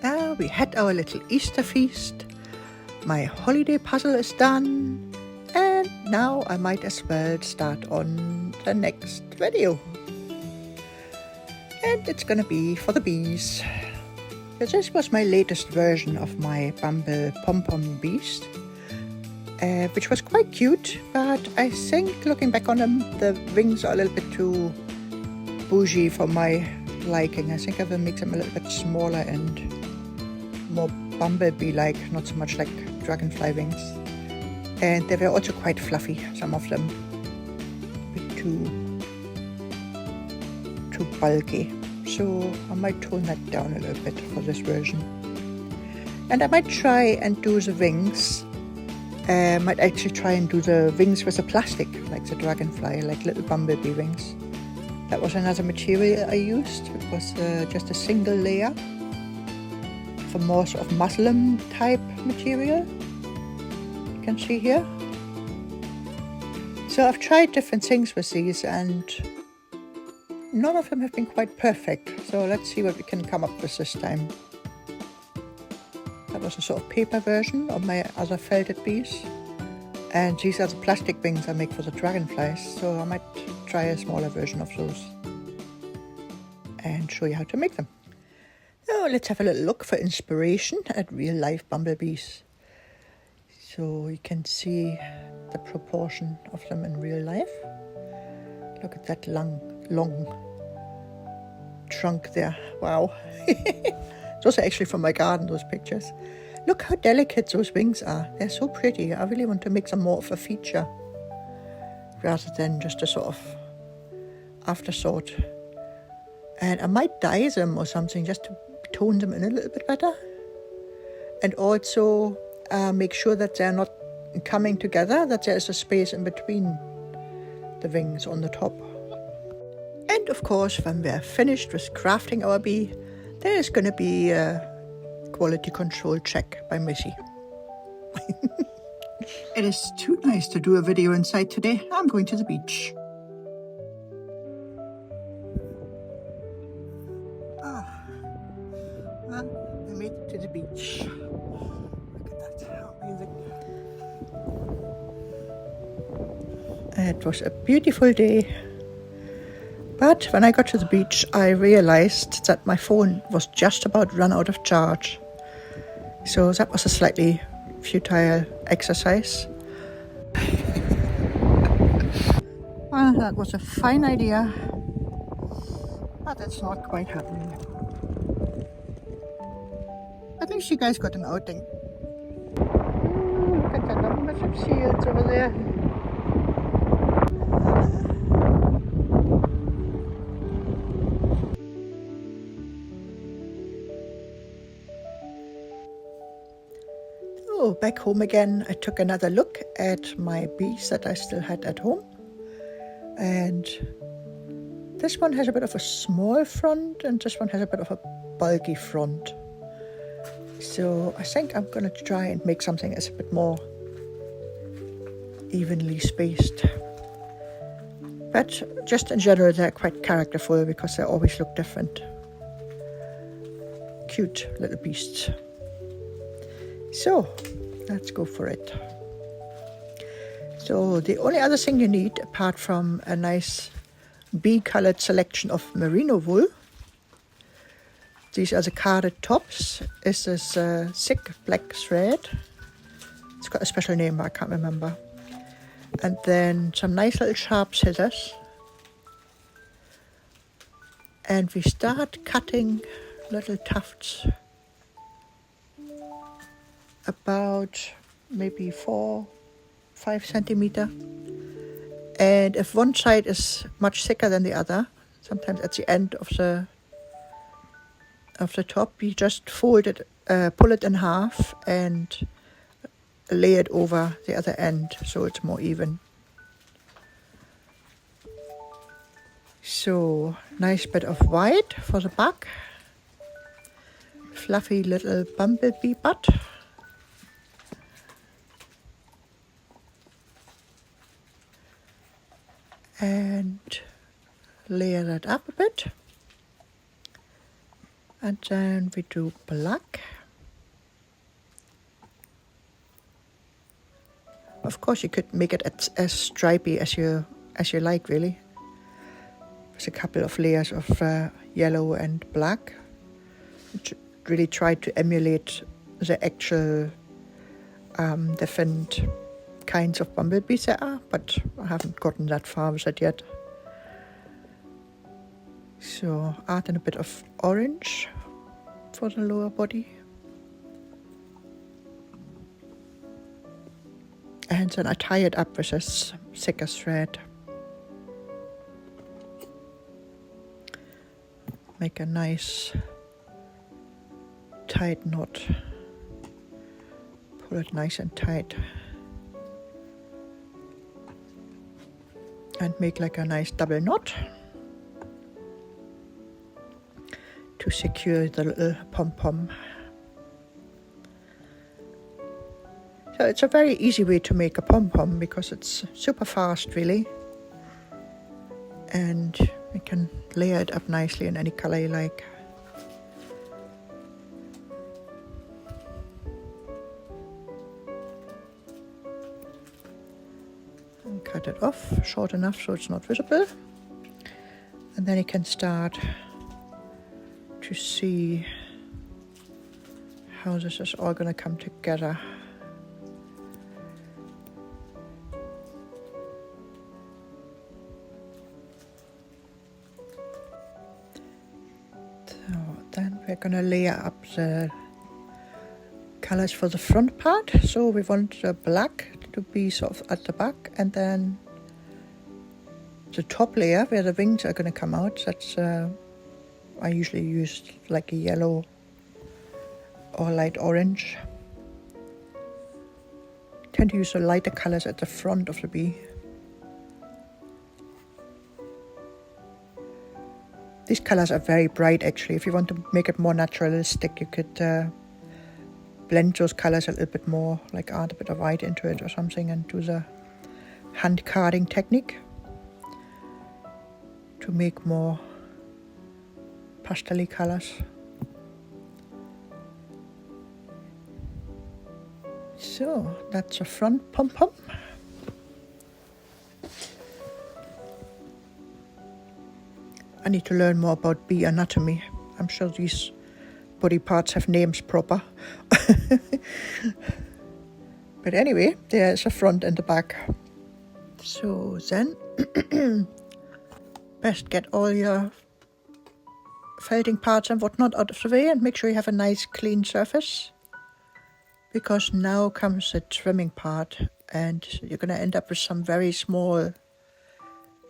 Now we had our little Easter feast. My holiday puzzle is done. And now I might as well start on the next video. And it's gonna be for the bees. So this was my latest version of my Pompom Bees, which was quite cute, but I think looking back on them, the wings are a little bit too bougie for my liking. I think I will make them a little bit smaller and more bumblebee-like, not so much like dragonfly wings. And they were also quite fluffy, some of them, a bit too bulky. So I might tone that down a little bit for this version. And I might try and do the wings. Might actually try and do the wings with the plastic, like the dragonfly, like little bumblebee wings. That was another material I used. It was just a single layer of a more sort of muslin type material. You can see here. So I've tried different things with these and none of them have been quite perfect. So let's see what we can come up with this time. That was a sort of paper version of my other felted bees. And these are the plastic wings I make for the dragonflies. So I might try a smaller version of those and show you how to make them. Now let's have a little look for inspiration at real life bumblebees. So you can see the proportion of them in real life. Look at that long trunk there. Wow. Those are actually from my garden, those pictures. Look how delicate those wings are. They're so pretty. I really want to make them more of a feature rather than just a sort of afterthought. And I might dye them or something just to tone them in a little bit better. And also make sure that they're not coming together, that there is a space in between the wings on the top. And of course, when we're finished with crafting our bee, there is going to be a quality control check by Missy. It is too nice to do a video inside today. I'm going to the beach. Well, I made it to the beach. Look at that, how amazing. It was a beautiful day. But when I got to the beach, I realized that my phone was just about run out of charge. So that was a slightly futile exercise. Well, that was a fine idea, but it's not quite happening. At least you guys got an outing. Look at that number of seals over there. So back home again, I took another look at my bees that I still had at home. And this one has a bit of a small front and this one has a bit of a bulky front. So I think I'm going to try and make something that's a bit more evenly spaced. But just in general, they're quite characterful because they always look different. Cute little beasts. So let's go for it. So the only other thing you need, apart from a nice bee-colored selection of merino wool, these are the carded tops, is this thick black thread. It's got a special name, but I can't remember. And then some nice little sharp scissors. And we start cutting little tufts about maybe 4-5 centimeter. And if one side is much thicker than the other, sometimes at the end of the top, you just fold it, pull it in half and lay it over the other end so it's more even. So nice bit of white for the back, fluffy little bumblebee butt. And layer that up a bit. And then we do black. Of course, you could make it as stripy as you like, really. There's a couple of layers of yellow and black. Really try to emulate the actual different kinds of bumblebees there are, but I haven't gotten that far with it yet. So add in a bit of orange for the lower body. And then I tie it up with this thicker thread. Make a nice tight knot. Pull it nice and tight. And make like a nice double knot to secure the little pom-pom. So it's a very easy way to make a pom-pom because it's super fast, really. And you can layer it up nicely in any color you like. And cut it off short enough so it's not visible. And then you can start to see how this is all going to come together. So then we're going to layer up the colors for the front part. So we want the black to be sort of at the back, and then the top layer where the wings are going to come out, that's I usually use like a yellow or light orange. Tend to use the lighter colors at the front of the bee. These colors are very bright actually. If you want to make it more naturalistic, you could blend those colors a little bit more, like add a bit of white into it or something, and do the hand carding technique to make more pastel-y colors. So that's a front pom-pom. I need to learn more about bee anatomy. I'm sure these body parts have names proper. But anyway, there's a front and a back. So then, best get all your felting parts and whatnot out of the way and make sure you have a nice clean surface, because now comes the trimming part and you're going to end up with some very small,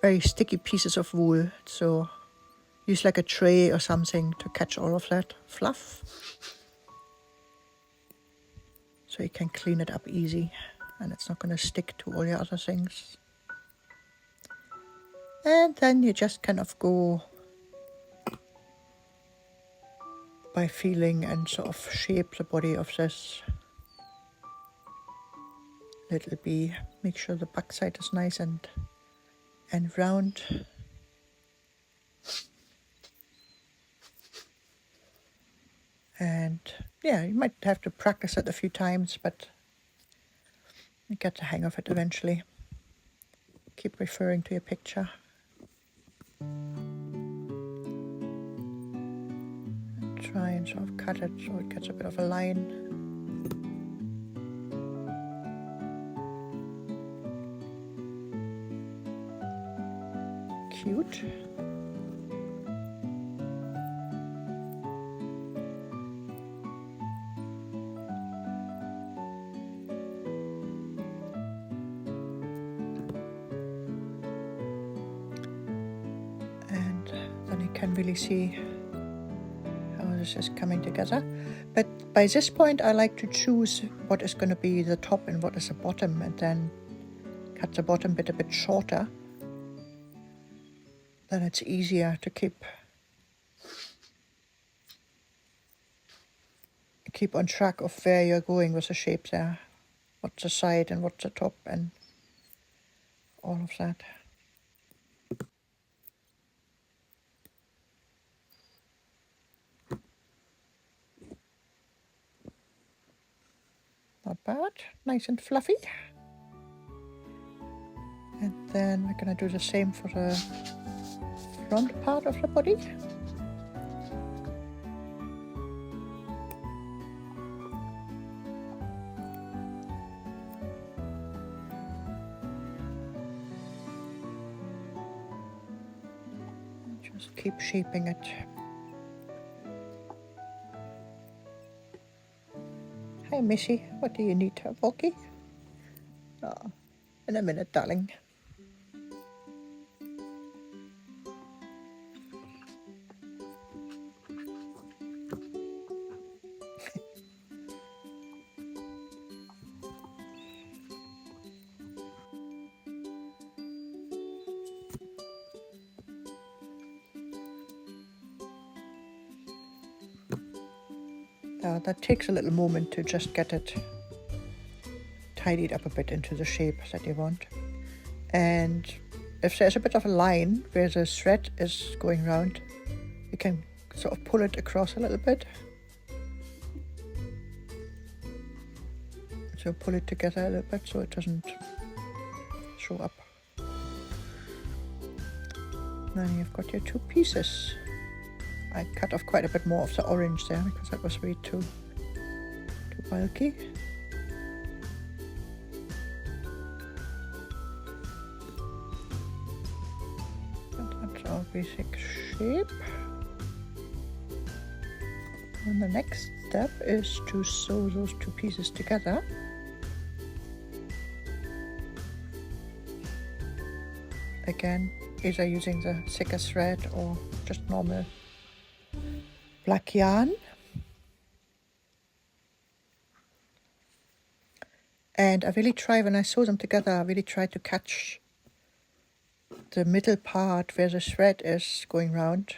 very sticky pieces of wool. So use like a tray or something to catch all of that fluff so you can clean it up easy and it's not going to stick to all your other things. And then you just kind of go by feeling and sort of shape the body of this little bee. Make sure the backside is nice and round. And yeah, you might have to practice it a few times, but you get the hang of it eventually. Keep referring to your picture. Try and sort of cut it so it gets a bit of a line. Cute. And then you can really see how this is coming together. But by this point I like to choose what is going to be the top and what is the bottom, and then cut the bottom bit a bit shorter. Then it's easier to keep on track of where you're going with the shape there. What's the side and what's the top and all of that. not bad, nice and fluffy. And then we're going to do the same for the front part of the body. Just keep shaping it. Hi Missy, what do you need, Volky? Oh, in a minute, darling. That takes a little moment to just get it tidied up a bit into the shape that you want. And if there's a bit of a line where the thread is going round, you can sort of pull it across a little bit. So pull it together a little bit so it doesn't show up. Then you've got your two pieces. I cut off quite a bit more of the orange there because that was way too bulky. That's our basic shape. And the next step is to sew those two pieces together. Again, either using the thicker thread or just normal black yarn. And I really try, when I sew them together, I really try to catch the middle part where the thread is going round.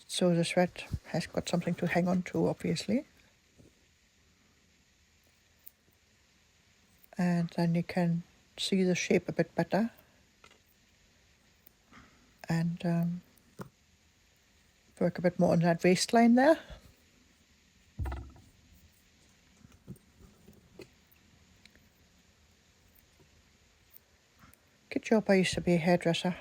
So the thread has got something to hang on to, obviously. And then you can see the shape a bit better. And work a bit more on that waistline there. Good job, I used to be a hairdresser.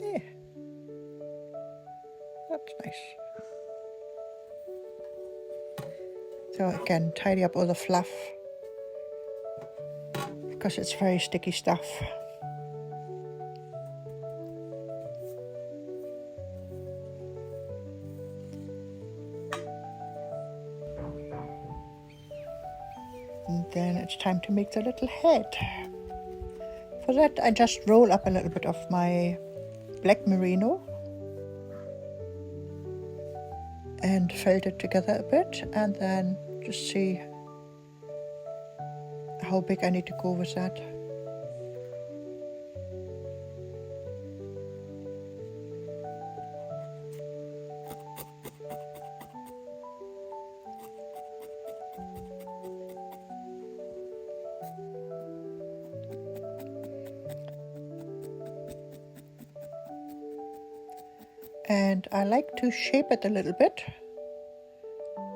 Yeah, that's nice. So again, tidy up all the fluff because it's very sticky stuff. And then it's time to make the little head. For that, I just roll up a little bit of my black merino and felt it together a bit, and then just see how big I need to go with that. And I like to shape it a little bit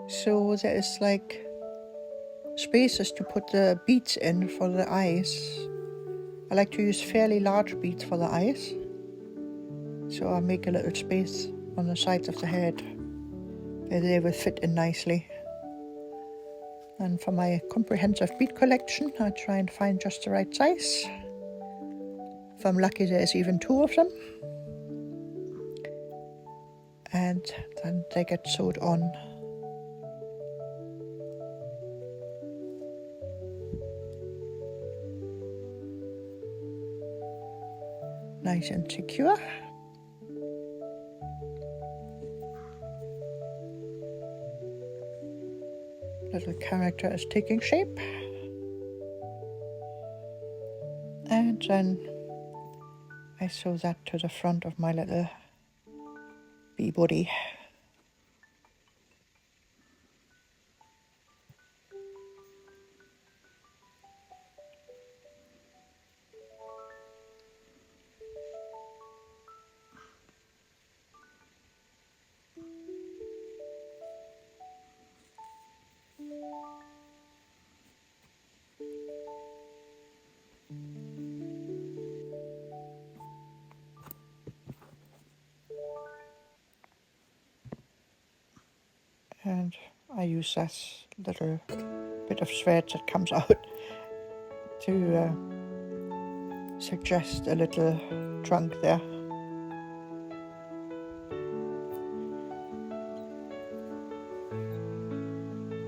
so there is like spaces to put the beads in for the eyes. I like to use fairly large beads for the eyes, so I'll make a little space on the sides of the head where they will fit in nicely. And for my comprehensive bead collection, I try and find just the right size. If I'm lucky, there's even two of them. And then they get sewed on. Nice and secure. Little character is taking shape. And then I sew that to the front of my little bee body. and I use this little bit of thread that comes out to suggest a little trunk there.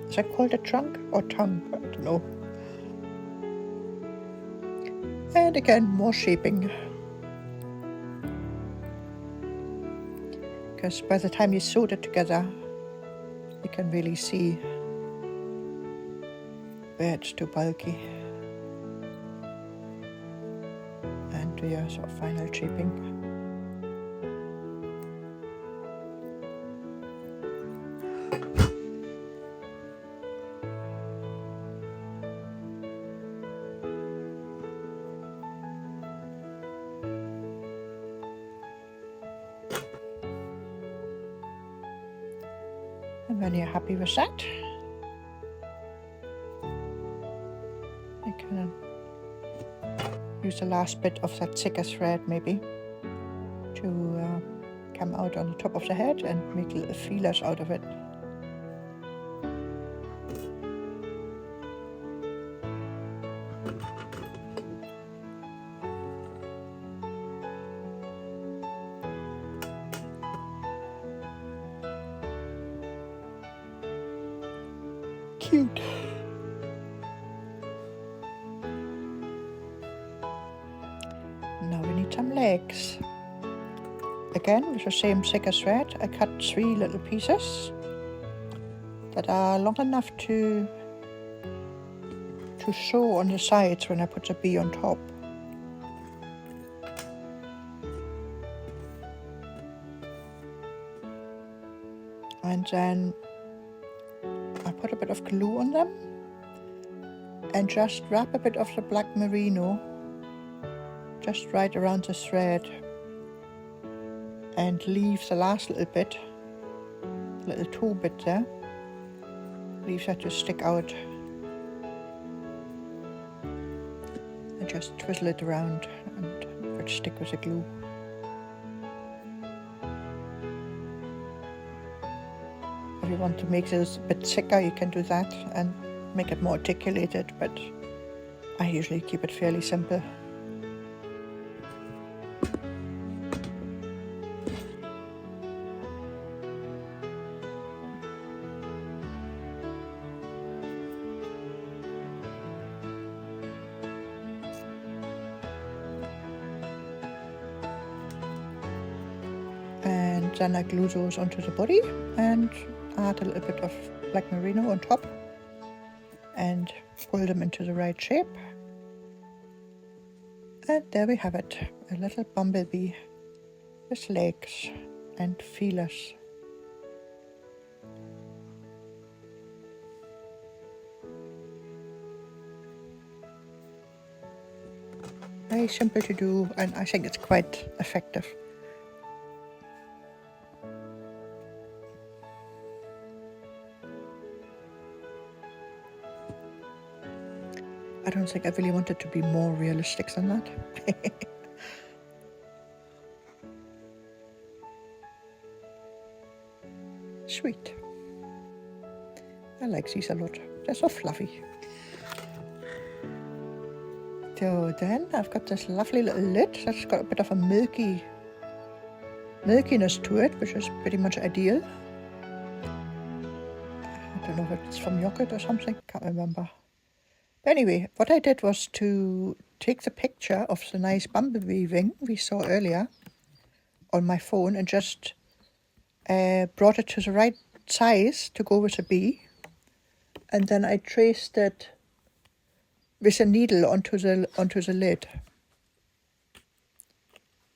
Is that called a trunk or tongue? I don't know. And again, more shaping. Because by the time you sewed it together, you can really see where it's too bulky. And do your sort of final shaping. And when you're happy with that, you can use the last bit of that thicker thread maybe to come out on the top of the head and make little feelers out of it. Cute. Now we need some legs. Again, with the same thicker thread, I cut 3 little pieces that are long enough to show on the sides when I put the bee on top. And then I put a bit of glue on them and just wrap a bit of the black merino just right around the thread and leave the last little bit, little toe bit there, leave that to stick out and just twizzle it around and it stick with the glue. If you want to make this a bit thicker, you can do that and make it more articulated, but I usually keep it fairly simple. And then I glue those onto the body and add a little bit of black merino on top and pull them into the right shape. And there we have it, a little bumblebee with legs and feelers. Very simple to do, and I think it's quite effective. I don't think I really want it to be more realistic than that. Sweet. I like these a lot. They're so fluffy. So then I've got this lovely little lid that's got a bit of a milkiness to it, which is pretty much ideal. I don't know if it's from yogurt or something, can't remember. But anyway, what I did was to take the picture of the nice bumblebee wing we saw earlier on my phone and just brought it to the right size to go with the bee. And then I traced it with a needle onto the lid,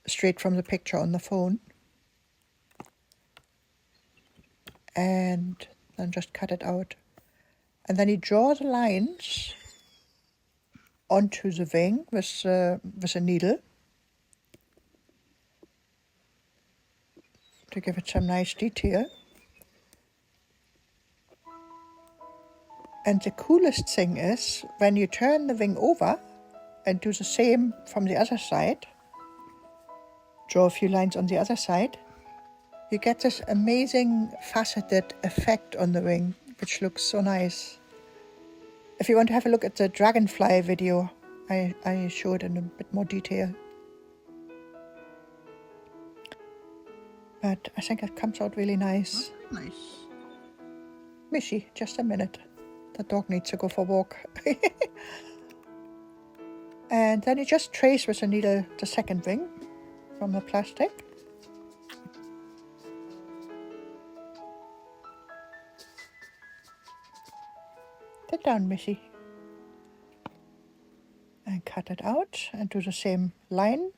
straight from the picture on the phone. And then just cut it out. And then you draw the lines onto the wing with a needle to give it some nice detail. And the coolest thing is when you turn the wing over and do the same from the other side, draw a few lines on the other side, you get this amazing faceted effect on the wing, which looks so nice. If you want to have a look at the dragonfly video, I show it in a bit more detail. But I think it comes out really nice. Nice. Mishy, just a minute. The dog needs to go for a walk. And then you just trace with a needle the second wing from the plastic. Sit down, Missy. And cut it out and do the same line.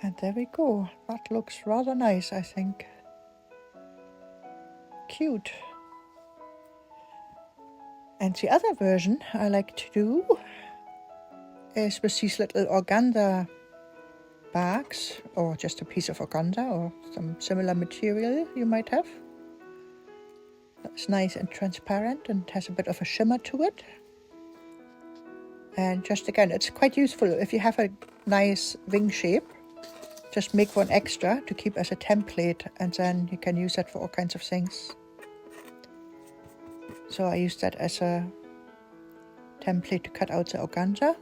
And there we go. That looks rather nice, I think. Cute. And the other version I like to do is with these little organza bags, or just a piece of organza or some similar material you might have. That's nice and transparent and has a bit of a shimmer to it. And just again, it's quite useful if you have a nice wing shape. Just make one extra to keep as a template, and then you can use that for all kinds of things. So I used that as a template to cut out the organza,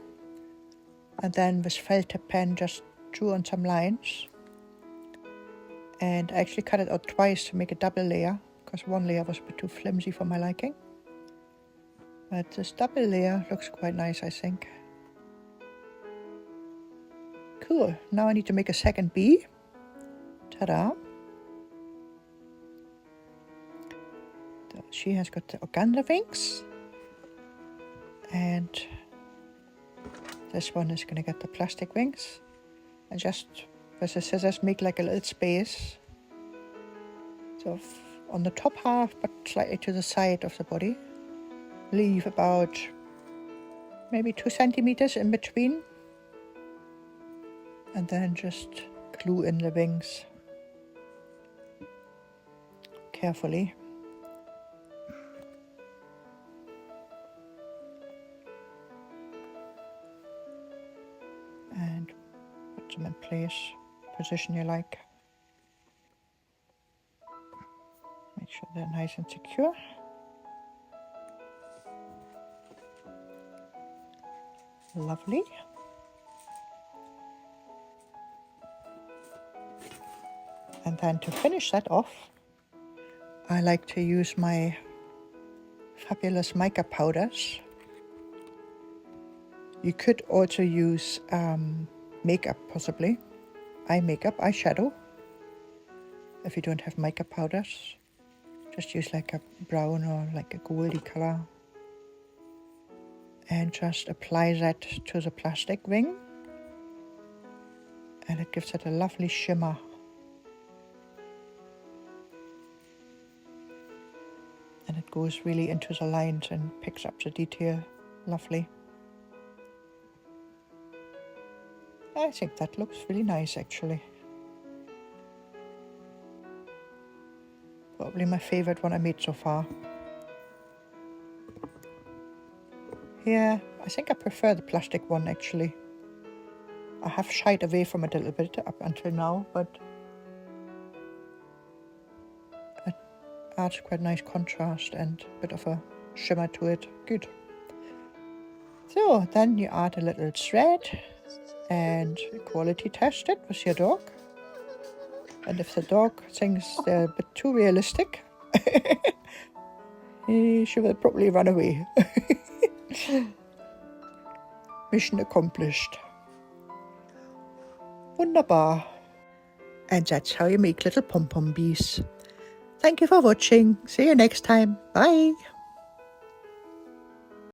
and then with felt tip pen just drew on some lines, and I actually cut it out twice to make a double layer, because one layer was a bit too flimsy for my liking. But this double layer looks quite nice, I think. Cool. Now I need to make a second bee. Ta-da. So she has got the organza wings. And this one is going to get the plastic wings. And just with the scissors make like a little space. So on the top half, but slightly to the side of the body. Leave about maybe 2 centimeters in between. And then just glue in the wings carefully. And put them in place, position you like. Make sure they're nice and secure. Lovely. And then to finish that off, I like to use my fabulous mica powders. You could also use makeup, possibly. Eye makeup, eyeshadow. If you don't have mica powders, just use like a brown or like a goldy color. And just apply that to the plastic wing. And it gives it a lovely shimmer. And it goes really into the lines and picks up the detail. Lovely. I think that looks really nice, actually. Probably my favorite one I made so far. Yeah, I think I prefer the plastic one, actually. I have shied away from it a little bit up until now, but it adds quite nice contrast and a bit of a shimmer to it. Good. So then you add a little thread and quality test it with your dog. And if the dog thinks they're a bit too realistic, she will probably run away. Mission accomplished. Wunderbar. And that's how you make little pom-pom bees. Thank you for watching. See you next time. Bye.